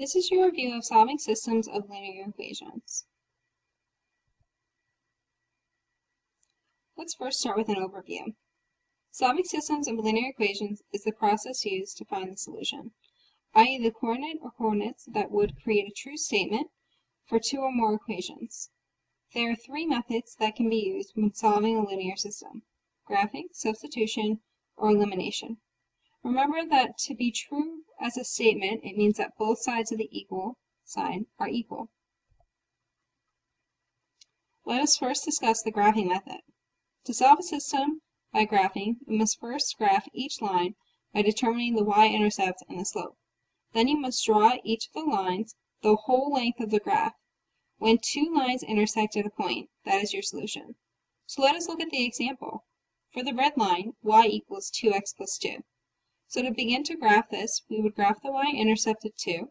This is your review of solving systems of linear equations. Let's first start with an overview. Solving systems of linear equations is the process used to find the solution, i.e. the coordinate or coordinates that would create a true statement for two or more equations. There are three methods that can be used when solving a linear system: graphing, substitution, or elimination. Remember that to be true as a statement, it means that both sides of the equal sign are equal. Let us first discuss the graphing method. To solve a system by graphing, you must first graph each line by determining the y-intercept and the slope. Then you must draw each of the lines the whole length of the graph. When two lines intersect at a point, that is your solution. So let us look at the example. For the red line, y equals 2x plus 2. So to begin to graph this, we would graph the y-intercept at 2,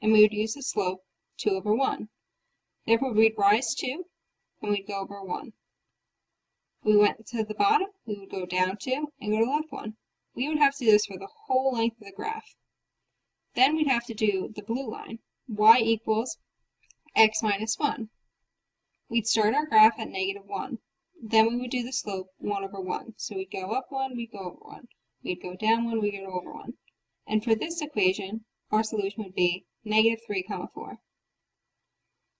and we would use the slope 2 over 1. Therefore, we'd rise 2, and we'd go over 1. We went to the bottom, we would go down 2, and go to the left 1. We would have to do this for the whole length of the graph. Then we'd have to do the blue line, y equals x minus 1. We'd start our graph at negative 1. Then we would do the slope 1 over 1. So we'd go up 1, we'd go over 1. We'd go down 1, we'd go over 1. And for this equation, our solution would be negative 3, 4.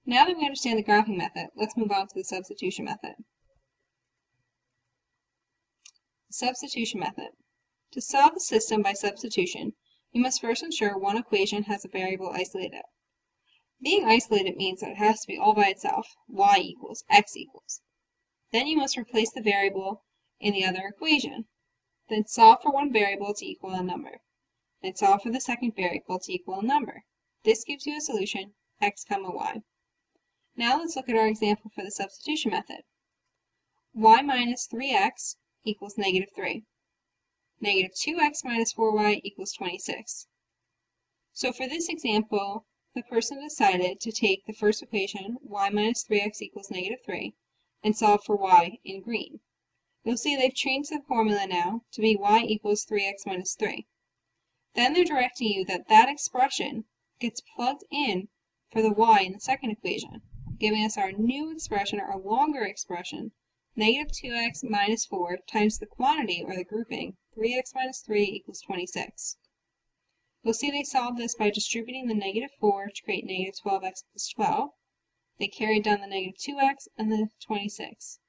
Now that we understand the graphing method, let's move on to the substitution method. The substitution method. To solve a system by substitution, you must first ensure one equation has a variable isolated. Being isolated means that it has to be all by itself, y equals x equals. Then you must replace the variable in the other equation. Then solve for one variable to equal a number. Then solve for the second variable to equal a number. This gives you a solution, x, y. Now let's look at our example for the substitution method. Y minus 3x equals negative 3. Negative 2x minus 4y equals 26. So for this example, the person decided to take the first equation, y minus 3x equals negative 3, and solve for y in green. You'll see they've changed the formula now to be y equals 3x minus 3. Then they're directing you that that expression gets plugged in for the y in the second equation, giving us our new expression, our longer expression, negative 2x minus 4 times the quantity or the grouping, 3x minus 3 equals 26. You'll see they solved this by distributing the negative 4 to create negative 12x plus 12. They carried down the negative 2x and the 26.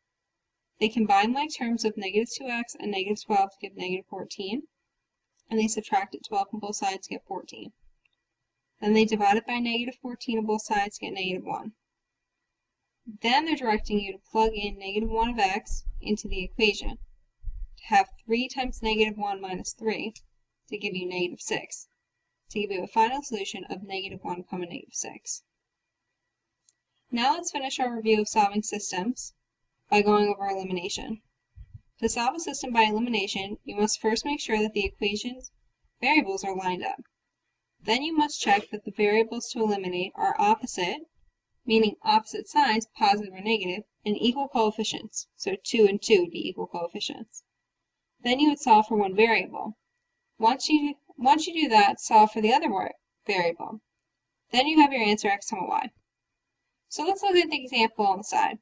They combined like terms of negative 2x and negative 12 to give negative 14, and they subtracted 12 on both sides to get 14. Then they divided by negative 14 on both sides to get negative 1. Then they're directing you to plug in negative 1 of x into the equation, to have 3 times negative 1 minus 3 to give you negative 6, to give you a final solution of negative 1, negative 6. Now let's finish our review of solving systems by going over elimination. To solve a system by elimination, you must first make sure that the equation's variables are lined up. Then you must check that the variables to eliminate are opposite, meaning opposite signs, positive or negative, and equal coefficients. So 2 and 2 would be equal coefficients. Then you would solve for one variable. Once you do that, solve for the other variable. Then you have your answer x, y. So let's look at the example on the side.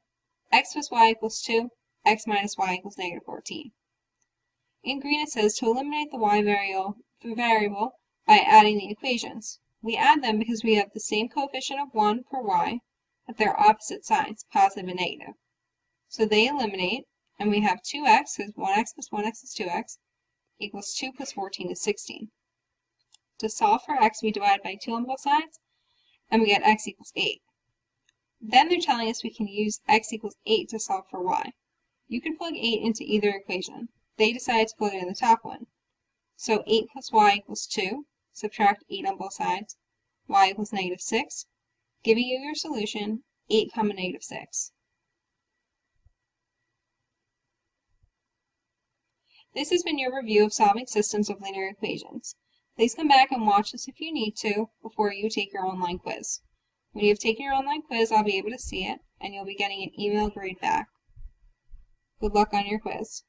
X plus y equals 2, x minus y equals negative 14. In green it says to eliminate the y variable by adding the equations. We add them because we have the same coefficient of 1 per y, but they're opposite signs, positive and negative. So they eliminate, and we have 2x, because 1x plus 1x is 2x, equals 2 plus 14 is 16. To solve for x, we divide by 2 on both sides, and we get x equals 8. Then they're telling us we can use x equals 8 to solve for y. You can plug 8 into either equation. They decided to plug it in the top one. So 8 plus y equals 2. Subtract 8 on both sides. Y equals negative 6, giving you your solution, 8, negative 6. This has been your review of solving systems of linear equations. Please come back and watch this if you need to before you take your online quiz. When you have taken your online quiz, I'll be able to see it, and you'll be getting an email grade back. Good luck on your quiz.